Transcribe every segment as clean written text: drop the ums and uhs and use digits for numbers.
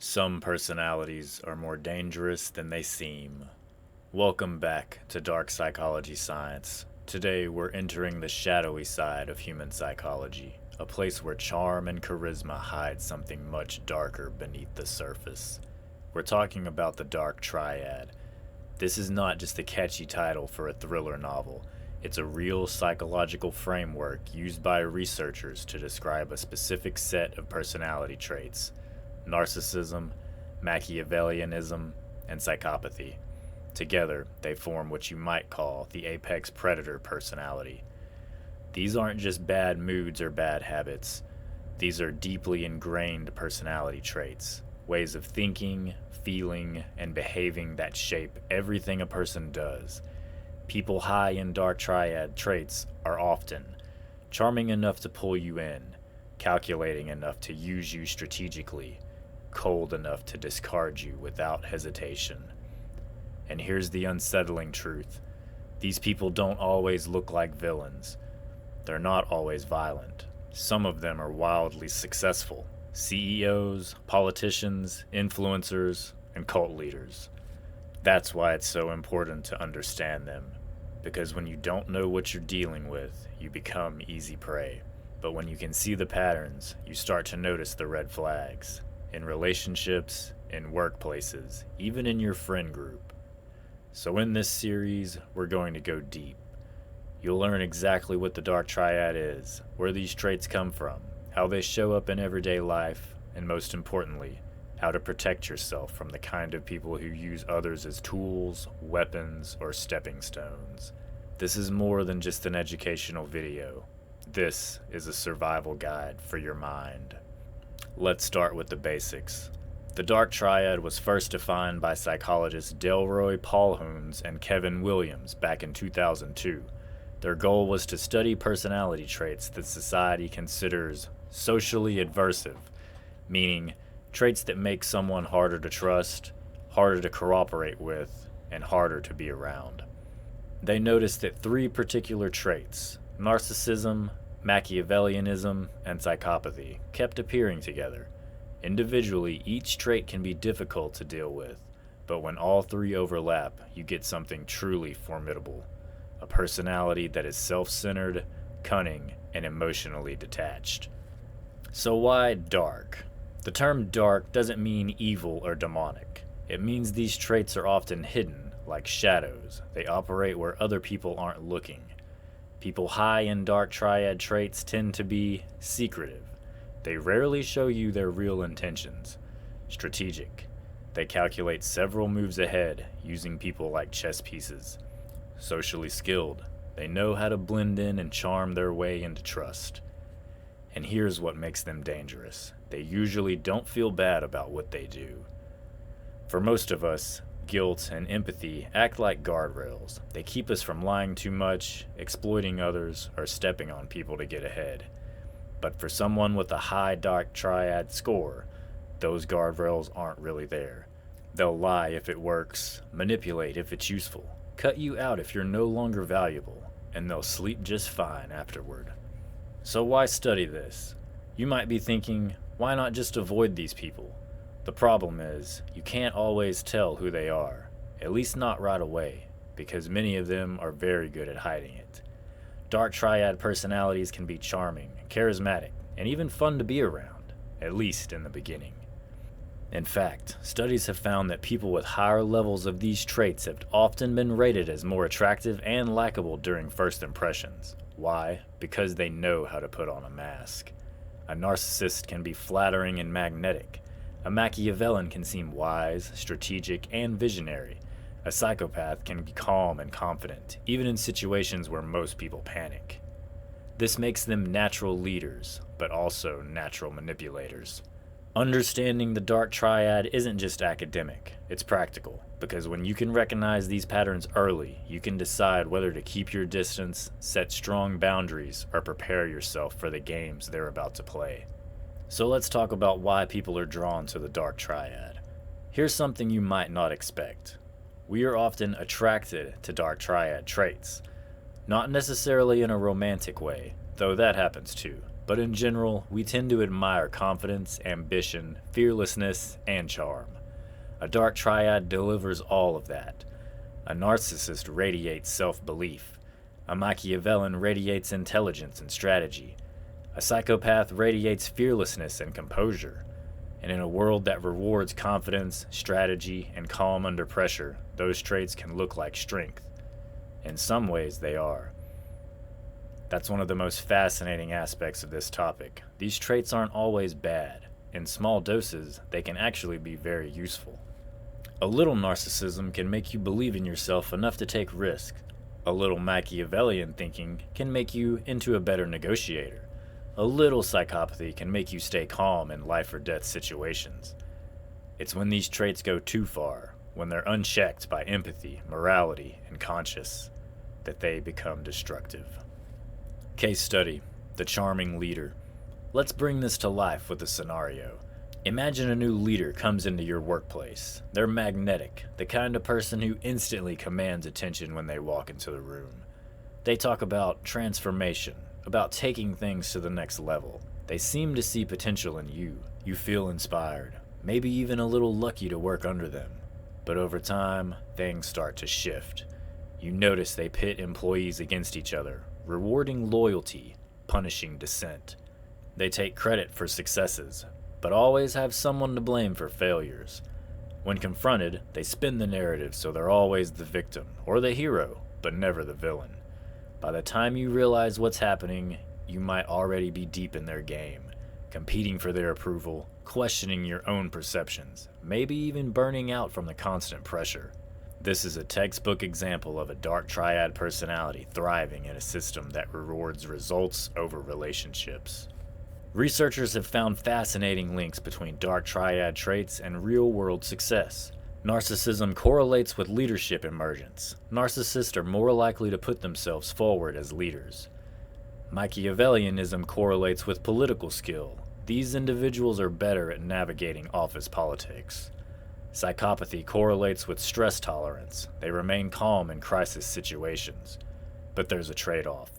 Some personalities are more dangerous than they seem. Welcome back to Dark Psychology Science. Today we're entering the shadowy side of human psychology, a place where charm and charisma hide something much darker beneath the surface. We're talking about the Dark Triad. This is not just a catchy title for a thriller novel. It's a real psychological framework used by researchers to describe a specific set of personality traits: narcissism, Machiavellianism, and psychopathy. Together, they form what you might call the apex predator personality. These aren't just bad moods or bad habits. These are deeply ingrained personality traits, ways of thinking, feeling, and behaving that shape everything a person does. People high in Dark Triad traits are often charming enough to pull you in, calculating enough to use you strategically, cold enough to discard you without hesitation. And here's the unsettling truth. These people don't always look like villains. They're not always violent. Some of them are wildly successful: CEOs, politicians, influencers, and cult leaders. That's why it's so important to understand them, because when you don't know what you're dealing with, you become easy prey. But when you can see the patterns, you start to notice the red flags. In relationships, in workplaces, even in your friend group. So in this series, we're going to go deep. You'll learn exactly what the Dark Triad is, where these traits come from, how they show up in everyday life, and most importantly, how to protect yourself from the kind of people who use others as tools, weapons, or stepping stones. This is more than just an educational video. This is a survival guide for your mind. Let's start with the basics. The Dark Triad was first defined by psychologists Delroy Paulhuns and Kevin Williams back in 2002. Their goal was to study personality traits that society considers socially adversive, meaning traits that make someone harder to trust, harder to cooperate with, and harder to be around. They noticed that three particular traits, narcissism, Machiavellianism, and psychopathy, kept appearing together. Individually, each trait can be difficult to deal with, but when all three overlap, you get something truly formidable: a personality that is self-centered, cunning, and emotionally detached. So why dark? The term dark doesn't mean evil or demonic. It means these traits are often hidden, like shadows. They operate where other people aren't looking. People high in Dark Triad traits tend to be secretive. They rarely show you their real intentions. Strategic. They calculate several moves ahead, using people like chess pieces. Socially skilled. They know how to blend in and charm their way into trust. And here's what makes them dangerous. They usually don't feel bad about what they do. For most of us, guilt and empathy act like guardrails. They keep us from lying too much, exploiting others, or stepping on people to get ahead. But for someone with a high Dark Triad score, those guardrails aren't really there. They'll lie if it works, manipulate if it's useful, cut you out if you're no longer valuable, and they'll sleep just fine afterward. So why study this? You might be thinking, why not just avoid these people? The problem is, you can't always tell who they are, at least not right away, because many of them are very good at hiding it. Dark Triad personalities can be charming, charismatic, and even fun to be around, at least in the beginning. In fact, studies have found that people with higher levels of these traits have often been rated as more attractive and likable during first impressions. Why? Because they know how to put on a mask. A narcissist can be flattering and magnetic. A Machiavellian can seem wise, strategic, and visionary. A psychopath can be calm and confident, even in situations where most people panic. This makes them natural leaders, but also natural manipulators. Understanding the Dark Triad isn't just academic, it's practical, because when you can recognize these patterns early, you can decide whether to keep your distance, set strong boundaries, or prepare yourself for the games they're about to play. So let's talk about why people are drawn to the Dark Triad. Here's something you might not expect. We are often attracted to Dark Triad traits. Not necessarily in a romantic way, though that happens too, but but in general, we tend to admire confidence, ambition, fearlessness, and charm. A Dark Triad delivers all of that. A narcissist radiates self-belief. A Machiavellian radiates intelligence and strategy. A psychopath radiates fearlessness and composure. And in a world that rewards confidence, strategy, and calm under pressure, those traits can look like strength. In some ways, they are. That's one of the most fascinating aspects of this topic. These traits aren't always bad. In small doses, they can actually be very useful. A little narcissism can make you believe in yourself enough to take risks. A little Machiavellian thinking can make you into a better negotiator. A little psychopathy can make you stay calm in life or death situations. It's when these traits go too far, when they're unchecked by empathy, morality, and conscience, that they become destructive. Case study: the charming leader. Let's bring this to life with a scenario. Imagine a new leader comes into your workplace. They're magnetic, the kind of person who instantly commands attention when they walk into the room. They talk about transformation, about taking things to the next level. They seem to see potential in you. You feel inspired, maybe even a little lucky to work under them. But over time, things start to shift. You notice they pit employees against each other, rewarding loyalty, punishing dissent. They take credit for successes, but always have someone to blame for failures. When confronted, they spin the narrative so they're always the victim or the hero, but never the villain. By the time you realize what's happening, you might already be deep in their game, competing for their approval, questioning your own perceptions, maybe even burning out from the constant pressure. This is a textbook example of a Dark Triad personality thriving in a system that rewards results over relationships. Researchers have found fascinating links between Dark Triad traits and real-world success. Narcissism correlates with leadership emergence. Narcissists are more likely to put themselves forward as leaders. Machiavellianism correlates with political skill. These individuals are better at navigating office politics. Psychopathy correlates with stress tolerance. They remain calm in crisis situations. But there's a trade-off.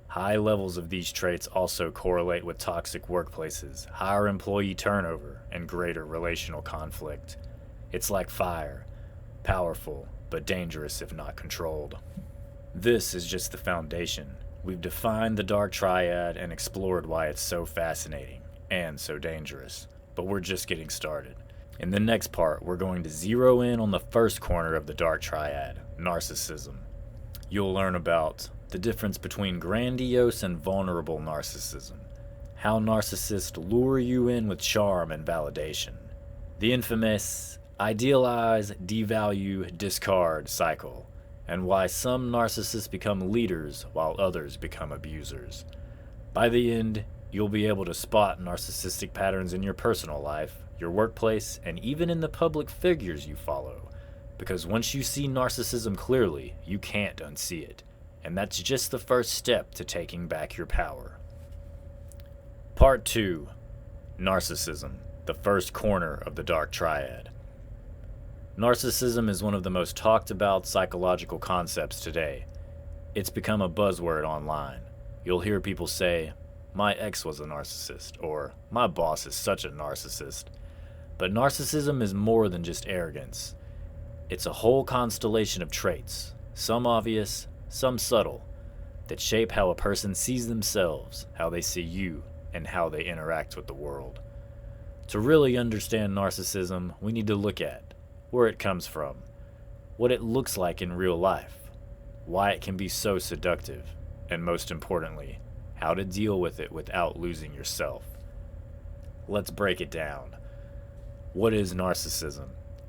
High levels of these traits also correlate with toxic workplaces, higher employee turnover, and greater relational conflict. It's like fire, powerful, but dangerous if not controlled. This is just the foundation. We've defined the Dark Triad and explored why it's so fascinating and so dangerous, but we're just getting started. In the next part, we're going to zero in on the first corner of the Dark Triad, narcissism. You'll learn about the difference between grandiose and vulnerable narcissism, how narcissists lure you in with charm and validation, the infamous idealize, devalue, discard cycle, and why some narcissists become leaders while others become abusers. By the end, you'll be able to spot narcissistic patterns in your personal life, your workplace, and even in the public figures you follow. Because once you see narcissism clearly, you can't unsee it. And that's just the first step to taking back your power. Part 2. Narcissism, the first corner of the Dark Triad. Narcissism is one of the most talked about psychological concepts today. It's become a buzzword online. You'll hear people say, "My ex was a narcissist," or "My boss is such a narcissist." But narcissism is more than just arrogance. It's a whole constellation of traits, some obvious, some subtle, that shape how a person sees themselves, how they see you, and how they interact with the world. To really understand narcissism, we need to look at where it comes from, what it looks like in real life, why it can be so seductive, and most importantly, how to deal with it without losing yourself. Let's break it down. What is narcissism?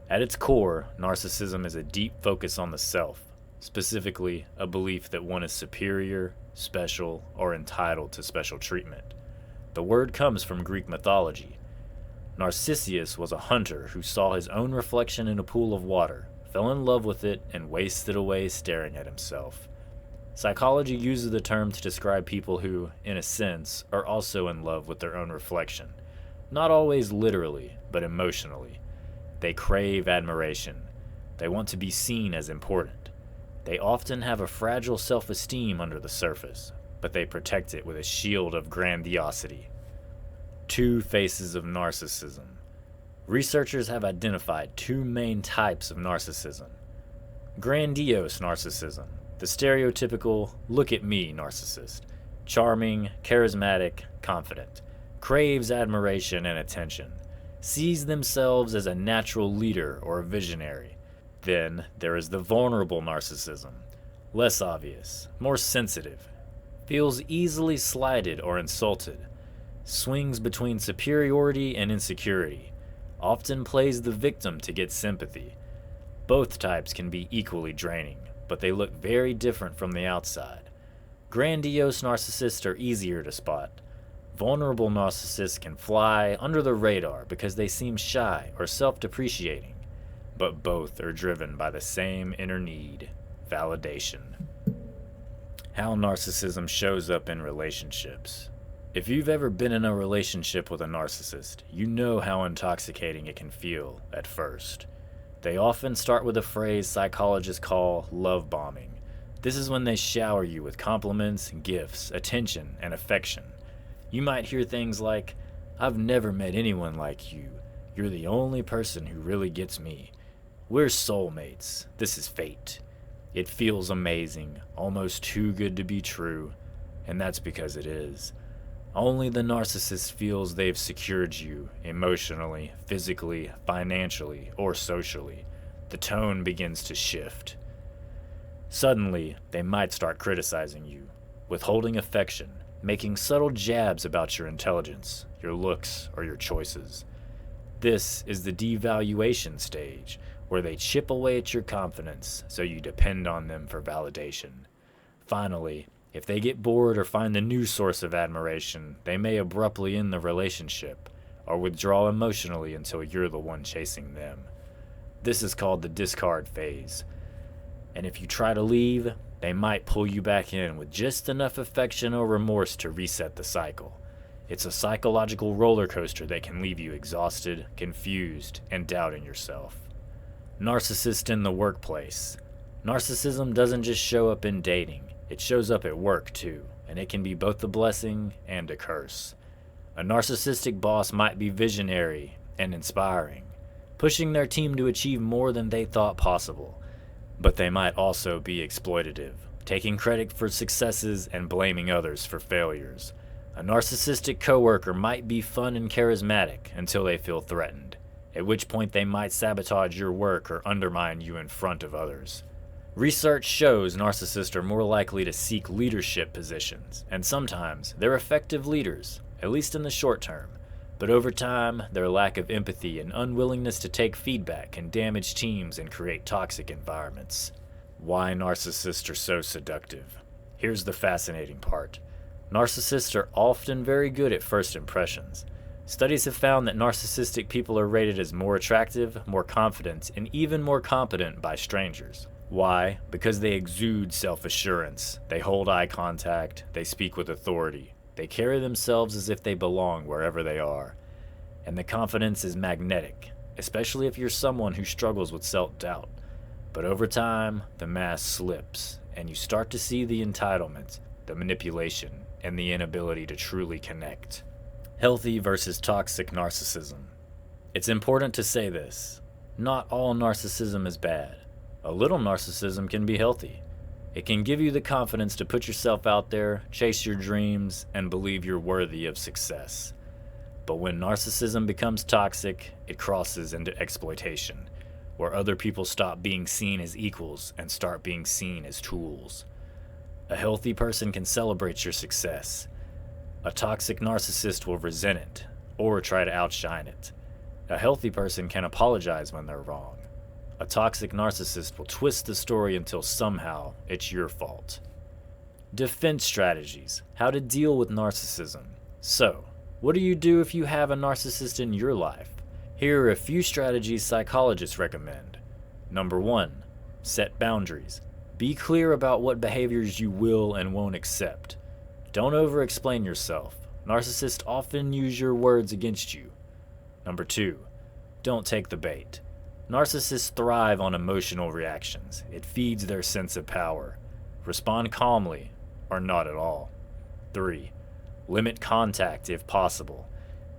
At its core, narcissism is a deep focus on the self, specifically a belief that one is superior, special, or entitled to special treatment. The word comes from Greek mythology. Narcissus was a hunter who saw his own reflection in a pool of water, fell in love with it, and wasted away staring at himself. Psychology uses the term to describe people who, in a sense, are also in love with their own reflection. Not always literally, but emotionally. They crave admiration. They want to be seen as important. They often have a fragile self-esteem under the surface, but they protect it with a shield of grandiosity. Two faces of narcissism. Researchers have identified two main types of narcissism. Grandiose narcissism, the stereotypical look at me narcissist. Charming, charismatic, confident. Craves admiration and attention. Sees themselves as a natural leader or a visionary. Then there is the vulnerable narcissism. Less obvious, more sensitive. Feels easily slighted or insulted. Swings between superiority and insecurity. Often plays the victim to get sympathy. Both types can be equally draining, but they look very different from the outside. Grandiose narcissists are easier to spot. Vulnerable narcissists can fly under the radar because they seem shy or self-depreciating, but both are driven by the same inner need, validation. How narcissism shows up in relationships. If you've ever been in a relationship with a narcissist, you know how intoxicating it can feel at first. They often start with a phrase psychologists call love bombing. This is when they shower you with compliments, gifts, attention, and affection. You might hear things like, "I've never met anyone like you. You're the only person who really gets me. We're soulmates. This is fate." It feels amazing, almost too good to be true, and that's because it is. Only the narcissist feels they've secured you emotionally, physically, financially, or socially. The tone begins to shift. Suddenly, they might start criticizing you, withholding affection, making subtle jabs about your intelligence, your looks, or your choices. This is the devaluation stage, where they chip away at your confidence so you depend on them for validation. Finally, if they get bored or find a new source of admiration, they may abruptly end the relationship or withdraw emotionally until you're the one chasing them. This is called the discard phase. And if you try to leave, they might pull you back in with just enough affection or remorse to reset the cycle. It's a psychological roller coaster that can leave you exhausted, confused, and doubting yourself. Narcissist in the workplace. Narcissism doesn't just show up in dating. It shows up at work too, and it can be both a blessing and a curse. A narcissistic boss might be visionary and inspiring, pushing their team to achieve more than they thought possible. But they might also be exploitative, taking credit for successes and blaming others for failures. A narcissistic coworker might be fun and charismatic until they feel threatened, at which point they might sabotage your work or undermine you in front of others. Research shows narcissists are more likely to seek leadership positions, and sometimes they're effective leaders, at least in the short term. But over time, their lack of empathy and unwillingness to take feedback can damage teams and create toxic environments. Why narcissists are so seductive. Here's the fascinating part. Narcissists are often very good at first impressions. Studies have found that narcissistic people are rated as more attractive, more confident, and even more competent by strangers. Why? Because they exude self-assurance. They hold eye contact. They speak with authority. They carry themselves as if they belong wherever they are. And the confidence is magnetic, especially if you're someone who struggles with self-doubt. But over time, the mask slips, and you start to see the entitlement, the manipulation, and the inability to truly connect. Healthy versus toxic narcissism. It's important to say this. Not all narcissism is bad. A little narcissism can be healthy. It can give you the confidence to put yourself out there, chase your dreams, and believe you're worthy of success. But when narcissism becomes toxic, it crosses into exploitation, where other people stop being seen as equals and start being seen as tools. A healthy person can celebrate your success. A toxic narcissist will resent it, or try to outshine it. A healthy person can apologize when they're wrong. A toxic narcissist will twist the story until somehow it's your fault. Defense strategies. How to deal with narcissism. So, what do you do if you have a narcissist in your life? Here are a few strategies psychologists recommend. Number 1. Set boundaries. Be clear about what behaviors you will and won't accept. Don't over-explain yourself. Narcissists often use your words against you. Number 2. Don't take the bait. Narcissists thrive on emotional reactions. It feeds their sense of power. Respond calmly, or not at all. 3. Limit contact if possible.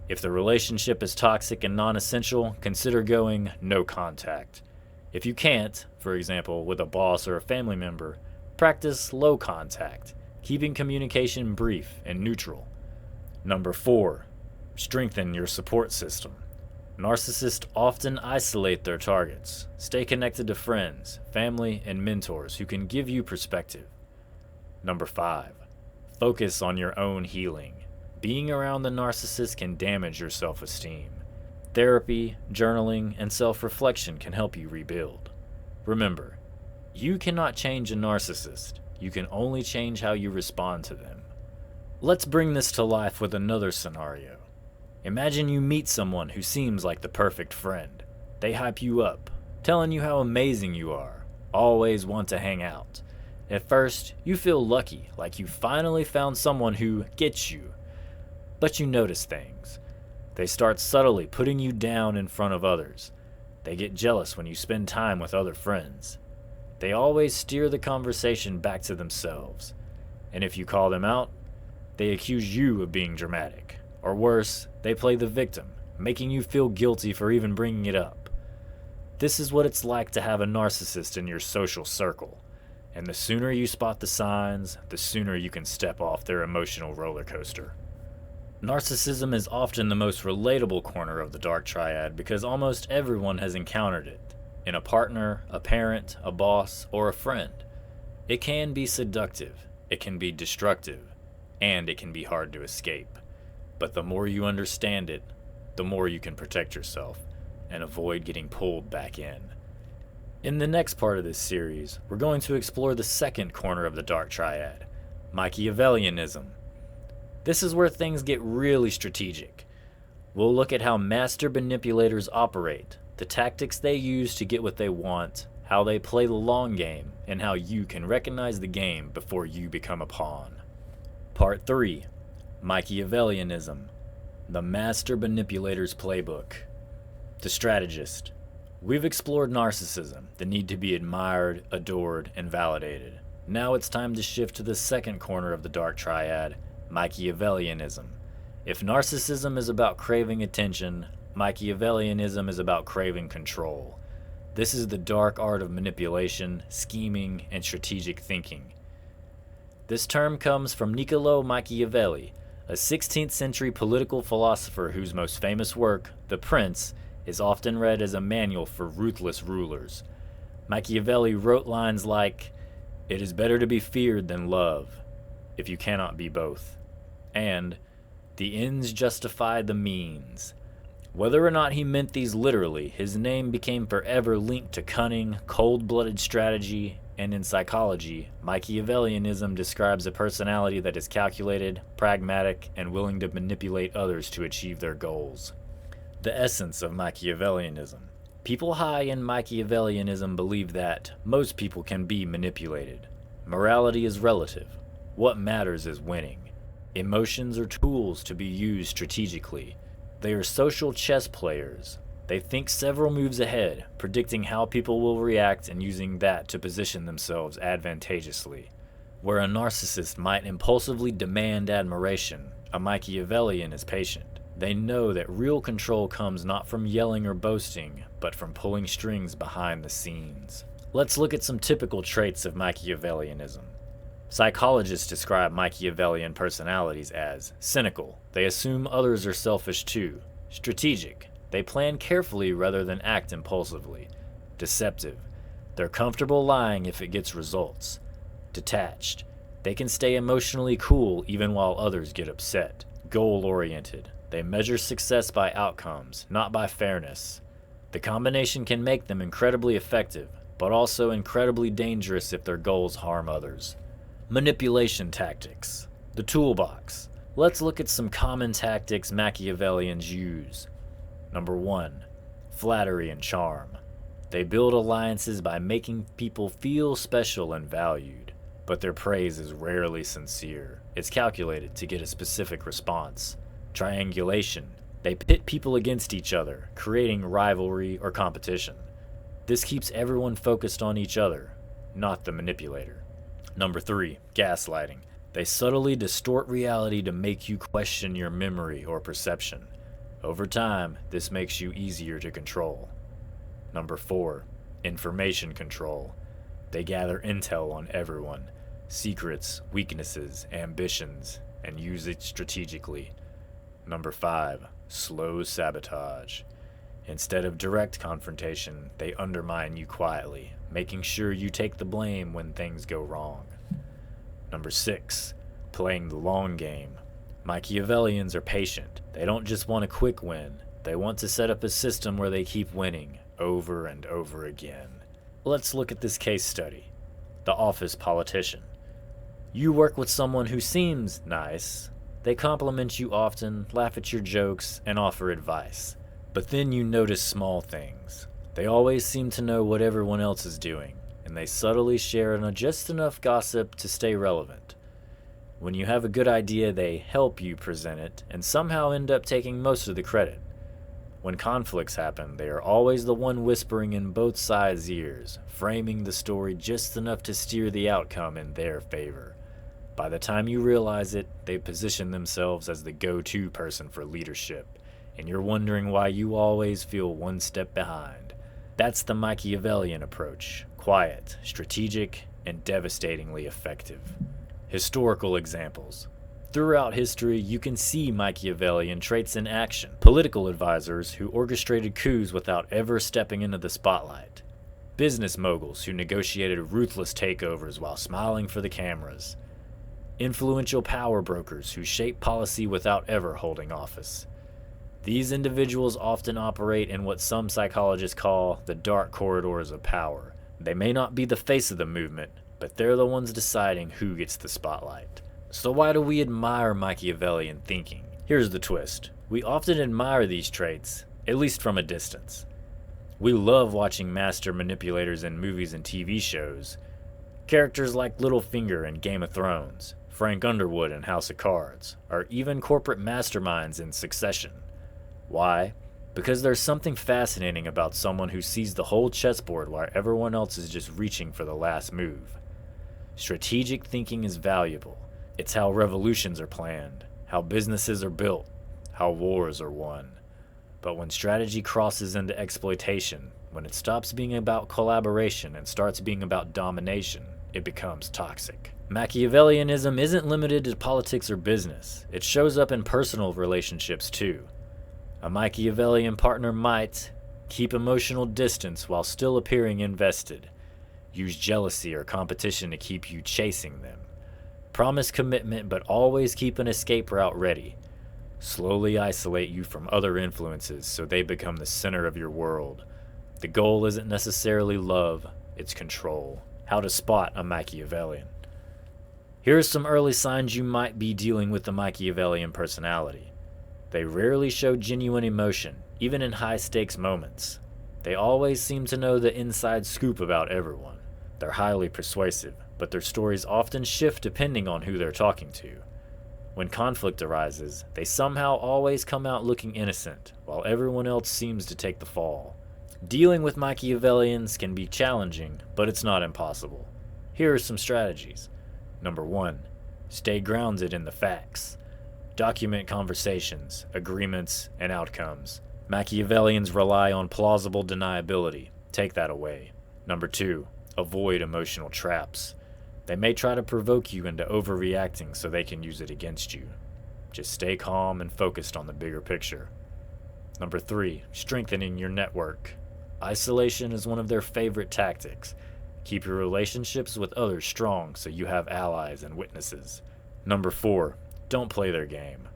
If the relationship is toxic and non-essential, consider going no contact. If you can't, for example, with a boss or a family member, practice low contact, keeping communication brief and neutral. Number 4. Strengthen your support system. Narcissists often isolate their targets. Stay connected to friends, family, and mentors who can give you perspective. Number 5. Focus on your own healing. Being around the narcissist can damage your self-esteem. Therapy, journaling, and self-reflection can help you rebuild. Remember, you cannot change a narcissist. You can only change how you respond to them. Let's bring this to life with another scenario. Imagine you meet someone who seems like the perfect friend. They hype you up, telling you how amazing you are, always want to hang out. At first, you feel lucky, like you finally found someone who gets you. But you notice things. They start subtly putting you down in front of others. They get jealous when you spend time with other friends. They always steer the conversation back to themselves. And if you call them out, they accuse you of being dramatic. Or worse, they play the victim, making you feel guilty for even bringing it up. This is what it's like to have a narcissist in your social circle. And the sooner you spot the signs, the sooner you can step off their emotional roller coaster. Narcissism is often the most relatable corner of the Dark Triad because almost everyone has encountered it, in a partner, a parent, a boss, or a friend. It can be seductive, it can be destructive, and it can be hard to escape. But the more you understand it, the more you can protect yourself and avoid getting pulled back in. In the next part of this series, we're going to explore the second corner of the Dark Triad, Machiavellianism. This is where things get really strategic. We'll look at how master manipulators operate, the tactics they use to get what they want, how they play the long game, and how you can recognize the game before you become a pawn. Part 3. Machiavellianism, the master manipulator's playbook. The strategist. We've explored narcissism, the need to be admired, adored, and validated. Now it's time to shift to the second corner of the Dark Triad, Machiavellianism. If narcissism is about craving attention, Machiavellianism is about craving control. This is the dark art of manipulation, scheming, and strategic thinking. This term comes from Niccolo Machiavelli, a 16th century political philosopher whose most famous work, The Prince, is often read as a manual for ruthless rulers. Machiavelli wrote lines like, "It is better to be feared than love, if you cannot be both," and "The ends justify the means." Whether or not he meant these literally, his name became forever linked to cunning, cold-blooded strategy, and in psychology, Machiavellianism describes a personality that is calculated, pragmatic, and willing to manipulate others to achieve their goals. The essence of Machiavellianism. People high in Machiavellianism believe that most people can be manipulated. Morality is relative. What matters is winning. Emotions are tools to be used strategically. They are social chess players. They think several moves ahead, predicting how people will react and using that to position themselves advantageously. Where a narcissist might impulsively demand admiration, a Machiavellian is patient. They know that real control comes not from yelling or boasting, but from pulling strings behind the scenes. Let's look at some typical traits of Machiavellianism. Psychologists describe Machiavellian personalities as cynical. They assume others are selfish too. Strategic. They plan carefully rather than act impulsively. Deceptive. They're comfortable lying if it gets results. Detached. They can stay emotionally cool even while others get upset. Goal-oriented. They measure success by outcomes, not by fairness. The combination can make them incredibly effective, but also incredibly dangerous if their goals harm others. Manipulation tactics. The toolbox. Let's look at some common tactics Machiavellians use. Number 1. Flattery and charm. They build alliances by making people feel special and valued, but their praise is rarely sincere. It's calculated to get a specific response. Triangulation. They pit people against each other, creating rivalry or competition. This keeps everyone focused on each other, not the manipulator. Number 3. Gaslighting. They subtly distort reality to make you question your memory or perception. Over time, this makes you easier to control. Number 4. Information control. They gather intel on everyone, secrets, weaknesses, ambitions, and use it strategically. Number 5. Slow sabotage. Instead of direct confrontation, they undermine you quietly, making sure you take the blame when things go wrong. Number 6. Playing the long game. Machiavellians are patient. They don't just want a quick win. They want to set up a system where they keep winning over and over again. Let's look at this case study. The office politician. You work with someone who seems nice. They compliment you often, laugh at your jokes, and offer advice. But then you notice small things. They always seem to know what everyone else is doing, and they subtly share just enough gossip to stay relevant. When you have a good idea, they help you present it, and somehow end up taking most of the credit. When conflicts happen, they are always the one whispering in both sides' ears, framing the story just enough to steer the outcome in their favor. By the time you realize it, they position themselves as the go-to person for leadership, and you're wondering why you always feel one step behind. That's the Machiavellian approach: quiet, strategic, and devastatingly effective. Historical examples. Throughout history, you can see Machiavellian traits in action. Political advisors who orchestrated coups without ever stepping into the spotlight. Business moguls who negotiated ruthless takeovers while smiling for the cameras. Influential power brokers who shape policy without ever holding office. These individuals often operate in what some psychologists call the dark corridors of power. They may not be the face of the movement, but they're the ones deciding who gets the spotlight. So why do we admire Machiavellian thinking? Here's the twist. We often admire these traits, at least from a distance. We love watching master manipulators in movies and TV shows. Characters like Littlefinger in Game of Thrones, Frank Underwood in House of Cards, or even corporate masterminds in Succession. Why? Because there's something fascinating about someone who sees the whole chessboard while everyone else is just reaching for the last move. Strategic thinking is valuable. It's how revolutions are planned, how businesses are built, how wars are won. But when strategy crosses into exploitation, when it stops being about collaboration and starts being about domination, it becomes toxic. Machiavellianism isn't limited to politics or business. It shows up in personal relationships too. A Machiavellian partner might keep emotional distance while still appearing invested. Use jealousy or competition to keep you chasing them. Promise commitment but always keep an escape route ready. Slowly isolate you from other influences so they become the center of your world. The goal isn't necessarily love, it's control. How to spot a Machiavellian. Here are some early signs you might be dealing with the Machiavellian personality. They rarely show genuine emotion, even in high-stakes moments. They always seem to know the inside scoop about everyone. They're highly persuasive, but their stories often shift depending on who they're talking to. When conflict arises, they somehow always come out looking innocent, while everyone else seems to take the fall. Dealing with Machiavellians can be challenging, but it's not impossible. Here are some strategies. Number 1. Stay grounded in the facts. Document conversations, agreements, and outcomes. Machiavellians rely on plausible deniability. Take that away. Number 2. Avoid emotional traps. They may try to provoke you into overreacting so they can use it against you. Just stay calm and focused on the bigger picture. Number 3. Strengthening your network. Isolation is one of their favorite tactics. Keep your relationships with others strong so you have allies and witnesses. Number 4. Don't play their game.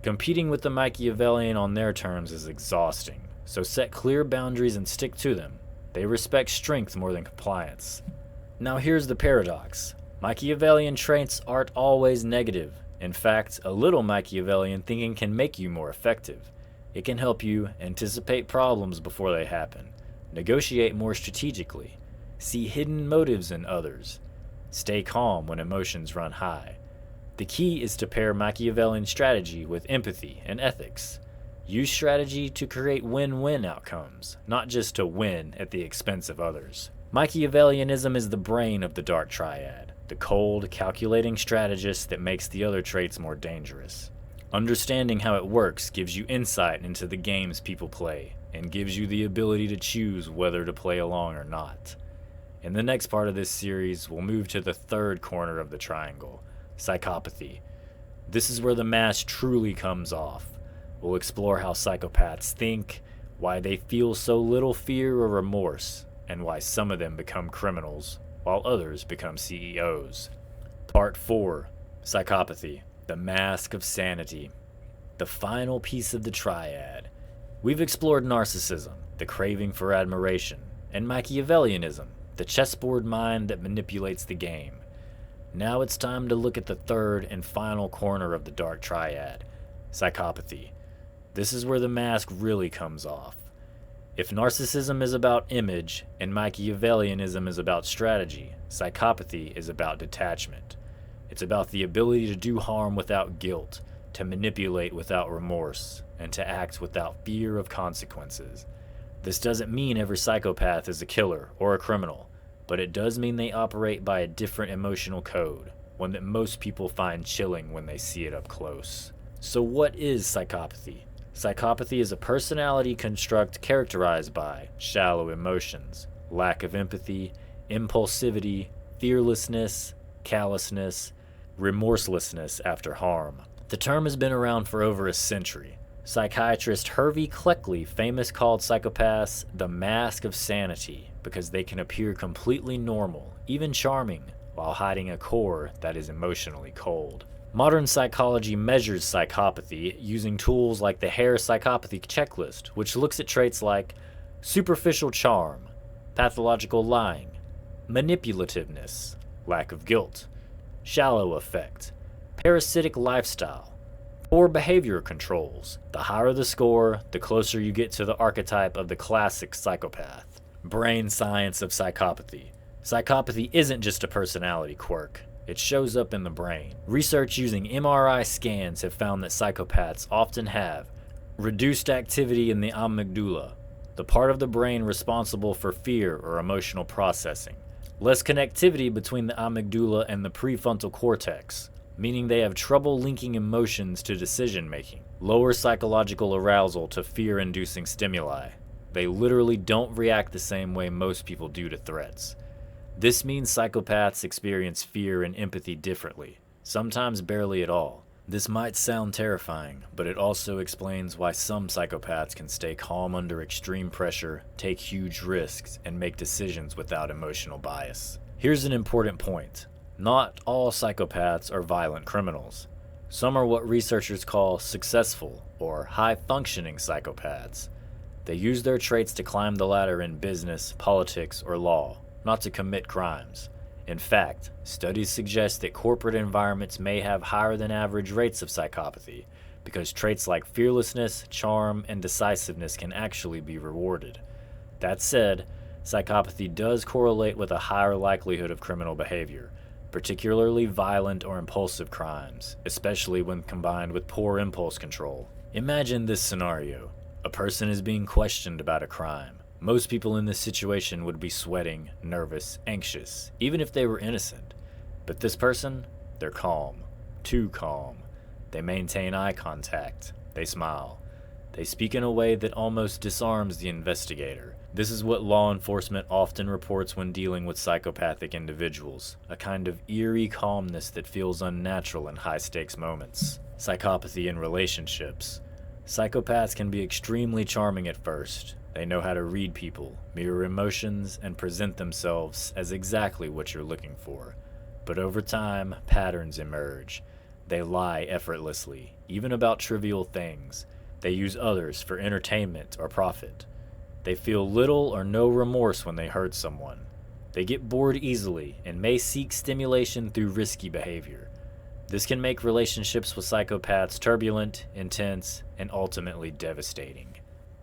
Competing with the Machiavellian on their terms is exhausting, so set clear boundaries and stick to them. They respect strength more than compliance. Now here's the paradox. Machiavellian traits aren't always negative. In fact, a little Machiavellian thinking can make you more effective. It can help you anticipate problems before they happen, negotiate more strategically, see hidden motives in others, stay calm when emotions run high. The key is to pair Machiavellian strategy with empathy and ethics. Use strategy to create win-win outcomes, not just to win at the expense of others. Machiavellianism is the brain of the Dark Triad. the cold, calculating strategist that makes the other traits more dangerous. Understanding how it works gives you insight into the games people play, and gives you the ability to choose whether to play along or not. In the next part of this series, we'll move to the third corner of the triangle, psychopathy. This is where the mask truly comes off. We'll explore how psychopaths think, why they feel so little fear or remorse, and why some of them become criminals, while others become CEOs. Part 4. Psychopathy, the mask of sanity. The final piece of the triad. We've explored narcissism, the craving for admiration, and Machiavellianism, the chessboard mind that manipulates the game. Now it's time to look at the third and final corner of the Dark Triad, psychopathy. This is where the mask really comes off. If narcissism is about image and Machiavellianism is about strategy, psychopathy is about detachment. It's about the ability to do harm without guilt, to manipulate without remorse, and to act without fear of consequences. This doesn't mean every psychopath is a killer or a criminal, but it does mean they operate by a different emotional code, one that most people find chilling when they see it up close. So what is psychopathy? Psychopathy is a personality construct characterized by shallow emotions, lack of empathy, impulsivity, fearlessness, callousness, remorselessness after harm. The term has been around for over a century. Psychiatrist Hervey Cleckley famous called psychopaths the mask of sanity because they can appear completely normal, even charming, while hiding a core that is emotionally cold. Modern psychology measures psychopathy using tools like the Hare Psychopathy Checklist, which looks at traits like superficial charm, pathological lying, manipulativeness, lack of guilt, shallow affect, parasitic lifestyle, poor behavior controls. The higher the score, the closer you get to the archetype of the classic psychopath. Brain science of psychopathy. Psychopathy isn't just a personality quirk. It shows up in the brain. Research using MRI scans have found that psychopaths often have reduced activity in the amygdala, the part of the brain responsible for fear or emotional processing, less connectivity between the amygdala and the prefrontal cortex, meaning they have trouble linking emotions to decision-making, lower psychological arousal to fear-inducing stimuli. They literally don't react the same way most people do to threats. This means psychopaths experience fear and empathy differently, sometimes barely at all. This might sound terrifying, but it also explains why some psychopaths can stay calm under extreme pressure, take huge risks, and make decisions without emotional bias. Here's an important point. Not all psychopaths are violent criminals. Some are what researchers call successful or high-functioning psychopaths. They use their traits to climb the ladder in business, politics, or law, not to commit crimes. In fact, studies suggest that corporate environments may have higher than average rates of psychopathy because traits like fearlessness, charm, and decisiveness can actually be rewarded. That said, psychopathy does correlate with a higher likelihood of criminal behavior, particularly violent or impulsive crimes, especially when combined with poor impulse control. Imagine this scenario. A person is being questioned about a crime. Most people in this situation would be sweating, nervous, anxious, even if they were innocent. But this person, they're calm. Too calm. They maintain eye contact. They smile. They speak in a way that almost disarms the investigator. This is what law enforcement often reports when dealing with psychopathic individuals, a kind of eerie calmness that feels unnatural in high-stakes moments. Psychopathy in relationships. Psychopaths can be extremely charming at first. They know how to read people, mirror emotions, and present themselves as exactly what you're looking for. But over time, patterns emerge. They lie effortlessly, even about trivial things. They use others for entertainment or profit. They feel little or no remorse when they hurt someone. They get bored easily and may seek stimulation through risky behavior. This can make relationships with psychopaths turbulent, intense, and ultimately devastating.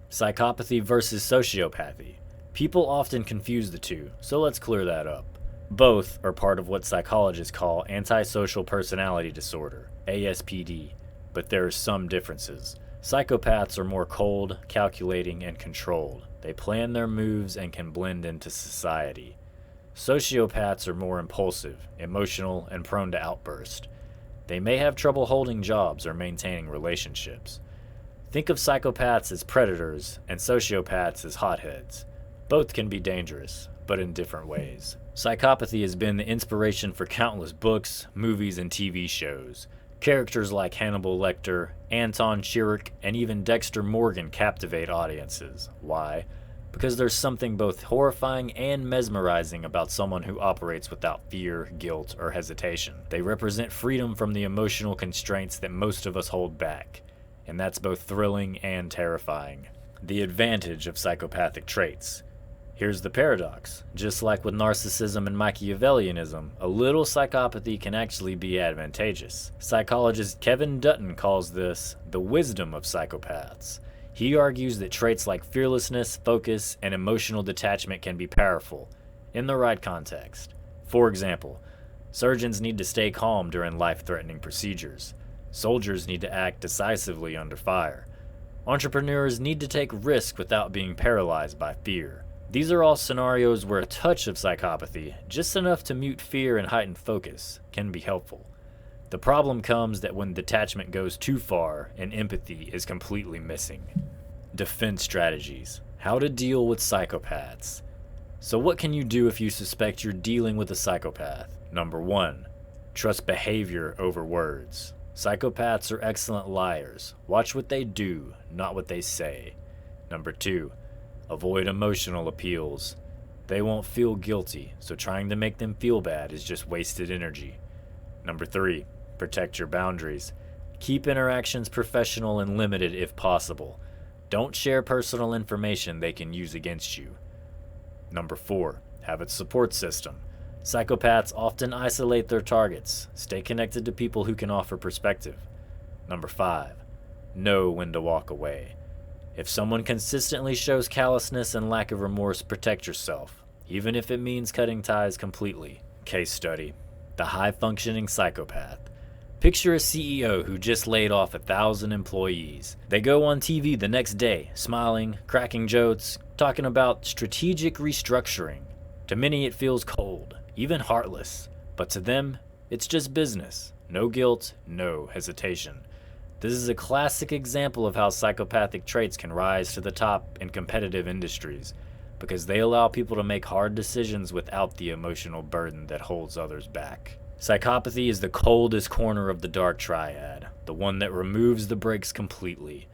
Psychopathy versus sociopathy. People often confuse the two, so let's clear that up. Both are part of what psychologists call antisocial personality disorder, ASPD, but there are some differences. Psychopaths are more cold, calculating, and controlled. They plan their moves and can blend into society. Sociopaths are more impulsive, emotional, and prone to outburst. They may have trouble holding jobs or maintaining relationships. Think of psychopaths as predators and sociopaths as hotheads. Both can be dangerous, but in different ways. Psychopathy has been the inspiration for countless books, movies, and TV shows. Characters like Hannibal Lecter, Anton Chirurch, and even Dexter Morgan captivate audiences. Why? Because there's something both horrifying and mesmerizing about someone who operates without fear, guilt, or hesitation. They represent freedom from the emotional constraints that most of us hold back, and that's both thrilling and terrifying. The advantage of psychopathic traits. Here's the paradox. Just like with narcissism and Machiavellianism, a little psychopathy can actually be advantageous. Psychologist Kevin Dutton calls this the wisdom of psychopaths. He argues that traits like fearlessness, focus, and emotional detachment can be powerful, in the right context. For example, surgeons need to stay calm during life-threatening procedures. Soldiers need to act decisively under fire. Entrepreneurs need to take risk without being paralyzed by fear. These are all scenarios where a touch of psychopathy, just enough to mute fear and heighten focus, can be helpful. The problem comes that when detachment goes too far and empathy is completely missing. Defense strategies. How to deal with psychopaths. So what can you do if you suspect you're dealing with a psychopath? Number 1. Trust behavior over words. Psychopaths are excellent liars. Watch what they do, not what they say. Number 2. Avoid emotional appeals. They won't feel guilty, so trying to make them feel bad is just wasted energy. Number 3. Protect your boundaries. Keep interactions professional and limited if possible. Don't share personal information they can use against you. Number 4. Have a support system. Psychopaths often isolate their targets. Stay connected to people who can offer perspective. Number 5. Know when to walk away. If someone consistently shows callousness and lack of remorse, protect yourself, even if it means cutting ties completely. Case study. The high-functioning psychopath. Picture a CEO who just laid off 1,000 employees. They go on TV the next day, smiling, cracking jokes, talking about strategic restructuring. To many it feels cold, even heartless. But to them, it's just business. No guilt, no hesitation. This is a classic example of how psychopathic traits can rise to the top in competitive industries, because they allow people to make hard decisions without the emotional burden that holds others back. Psychopathy is the coldest corner of the Dark Triad, the one that removes the brakes completely.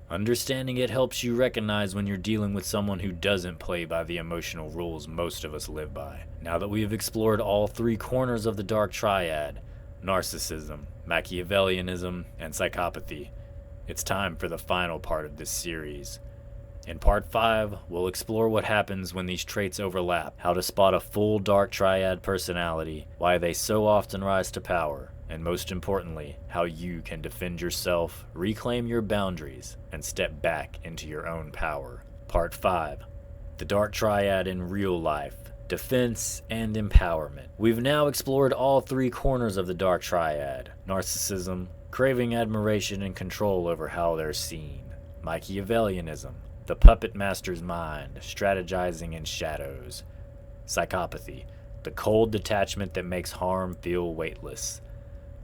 Understanding it helps you recognize when you're dealing with someone who doesn't play by the emotional rules most of us live by. Now that we have explored all 3 corners of the Dark Triad, narcissism, Machiavellianism, and psychopathy, it's time for the final part of this series. In part 5, we'll explore what happens when these traits overlap, how to spot a full Dark Triad personality, why they so often rise to power, and most importantly, how you can defend yourself, reclaim your boundaries, and step back into your own power. Part 5. The Dark Triad in real life. Defense and empowerment. We've now explored all 3 corners of the Dark Triad. Narcissism, craving admiration and control over how they're seen. Machiavellianism, the puppet master's mind, strategizing in shadows. Psychopathy, the cold detachment that makes harm feel weightless.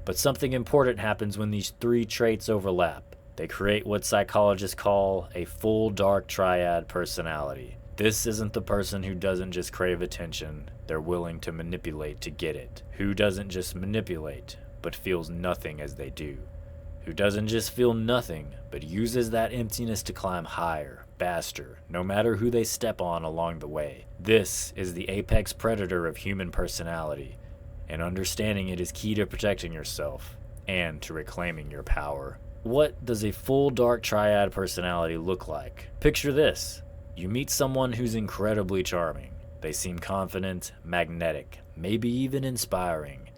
But something important happens when these 3 traits overlap. They create what psychologists call a full Dark Triad personality. This isn't the person who doesn't just crave attention, they're willing to manipulate to get it. Who doesn't just manipulate, but feels nothing as they do. Who doesn't just feel nothing, but uses that emptiness to climb higher, faster, no matter who they step on along the way. This is the apex predator of human personality, and understanding it is key to protecting yourself, and to reclaiming your power. What does a full Dark Triad personality look like? Picture this. You meet someone who's incredibly charming. They seem confident, magnetic, maybe even inspiring.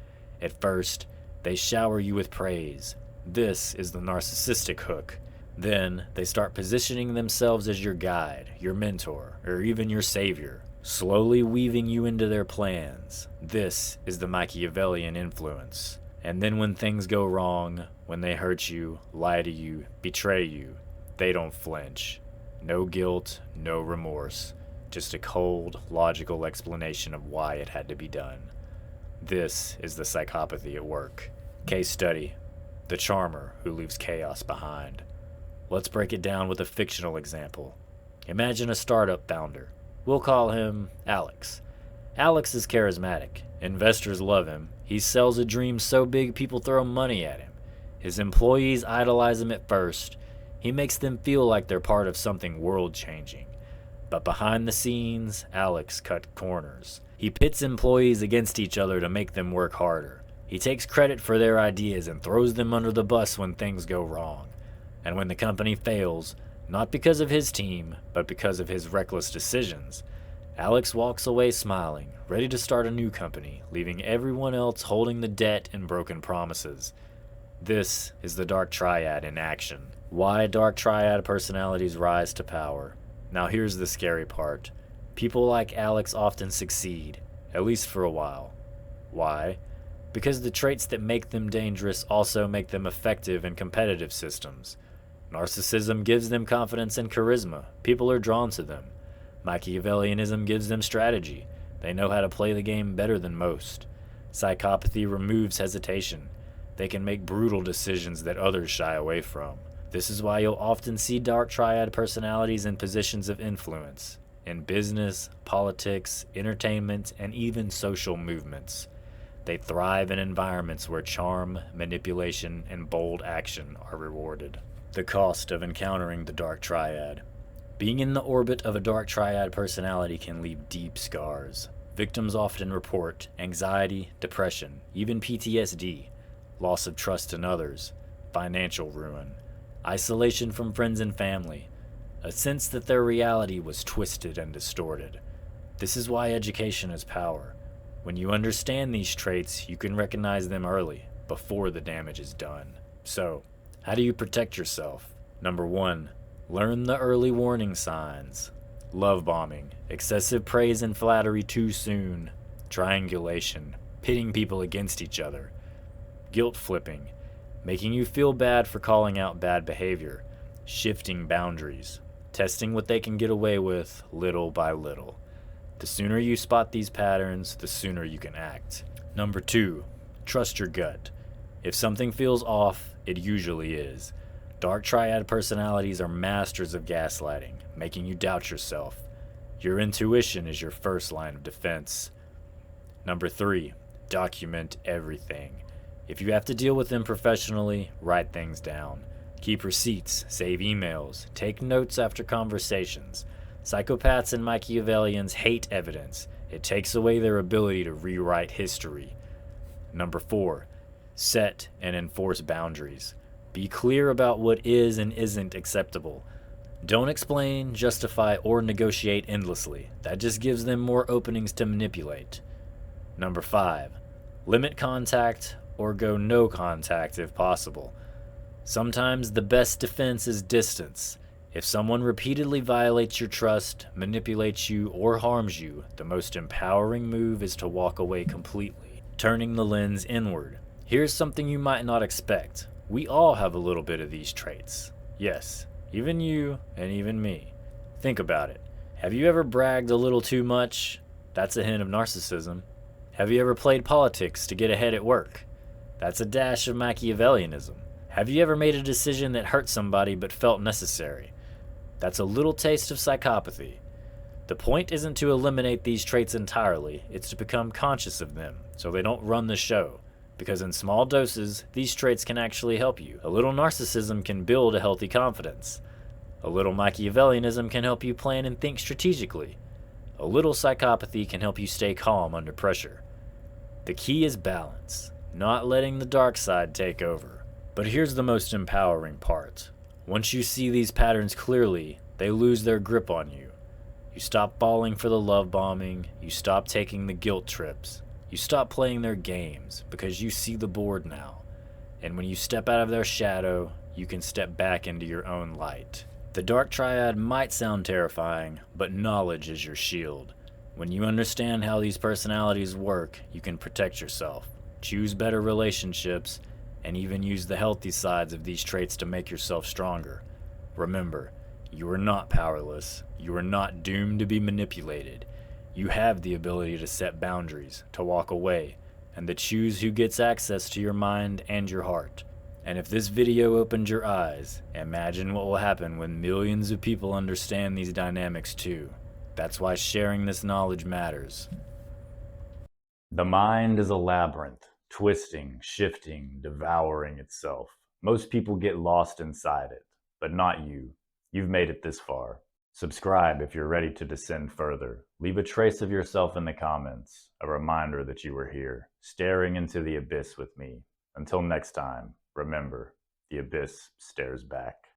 At first, they shower you with praise. This is the narcissistic hook. Then, they start positioning themselves as your guide, your mentor, or even your savior, slowly weaving you into their plans. This is the Machiavellian influence. And then when things go wrong, when they hurt you, lie to you, betray you, they don't flinch. No guilt, no remorse. just a cold, logical explanation of why it had to be done. This is the psychopathy at work. Case study: the charmer who leaves chaos behind. Let's break it down with a fictional example. Imagine a startup founder. We'll call him Alex. Alex is charismatic. Investors love him. He sells a dream so big people throw money at him. His employees idolize him at first. He makes them feel like they're part of something world-changing. But behind the scenes, Alex cut corners. He pits employees against each other to make them work harder. He takes credit for their ideas and throws them under the bus when things go wrong. And when the company fails, not because of his team, but because of his reckless decisions, Alex walks away smiling, ready to start a new company, leaving everyone else holding the debt and broken promises. This is the Dark Triad in action. Why Dark Triad personalities rise to power. Now here's the scary part. People like Alex often succeed, at least for a while. Why? Because the traits that make them dangerous also make them effective in competitive systems. Narcissism gives them confidence and charisma. People are drawn to them. Machiavellianism gives them strategy. They know how to play the game better than most. Psychopathy removes hesitation. They can make brutal decisions that others shy away from. This is why you'll often see Dark Triad personalities in positions of influence, in business, politics, entertainment, and even social movements. They thrive in environments where charm, manipulation, and bold action are rewarded. The cost of encountering the Dark Triad. Being in the orbit of a Dark Triad personality can leave deep scars. Victims often report anxiety, depression, even PTSD, loss of trust in others, financial ruin, isolation from friends and family, a sense that their reality was twisted and distorted. This is why education is power. When you understand these traits, you can recognize them early, before the damage is done. So, how do you protect yourself? Number 1. Learn the early warning signs. Love bombing, excessive praise and flattery too soon, triangulation, pitting people against each other, guilt flipping, making you feel bad for calling out bad behavior, shifting boundaries, testing what they can get away with little by little. The sooner you spot these patterns, the sooner you can act. Number 2, trust your gut. If something feels off, it usually is. Dark Triad personalities are masters of gaslighting, making you doubt yourself. Your intuition is your first line of defense. Number 3, document everything. If you have to deal with them professionally, write things down. Keep receipts, save emails, take notes after conversations. Psychopaths and Machiavellians hate evidence. It takes away their ability to rewrite history. Number 4, set and enforce boundaries. Be clear about what is and isn't acceptable. Don't explain, justify, or negotiate endlessly. That just gives them more openings to manipulate. Number 5, limit contact or go no contact if possible. Sometimes the best defense is distance. If someone repeatedly violates your trust, manipulates you, or harms you, the most empowering move is to walk away completely, turning the lens inward. Here's something you might not expect. We all have a little bit of these traits. Yes, even you and even me. Think about it. Have you ever bragged a little too much? That's a hint of narcissism. Have you ever played politics to get ahead at work? That's a dash of Machiavellianism. Have you ever made a decision that hurt somebody but felt necessary? That's a little taste of psychopathy. The point isn't to eliminate these traits entirely, it's to become conscious of them so they don't run the show. Because in small doses, these traits can actually help you. A little narcissism can build a healthy confidence. A little Machiavellianism can help you plan and think strategically. A little psychopathy can help you stay calm under pressure. The key is balance, not letting the dark side take over. But here's the most empowering part. Once you see these patterns clearly, they lose their grip on you. You stop falling for the love bombing, you stop taking the guilt trips. You stop playing their games because you see the board now. And when you step out of their shadow, you can step back into your own light. The Dark Triad might sound terrifying, but knowledge is your shield. When you understand how these personalities work, you can protect yourself, choose better relationships, and even use the healthy sides of these traits to make yourself stronger. Remember, You are not powerless. You are not doomed to be manipulated. You have the ability to set boundaries, to walk away, and to choose who gets access to your mind and your heart. And if this video opened your eyes, imagine what will happen when millions of people understand these dynamics too. That's why sharing this knowledge matters. The mind is a labyrinth, twisting, shifting, devouring itself. Most people get lost inside it, but not you. You've made it this far. Subscribe if you're ready to descend further. Leave a trace of yourself in the comments, a reminder that you were here, staring into the abyss with me. Until next time, remember, the abyss stares back.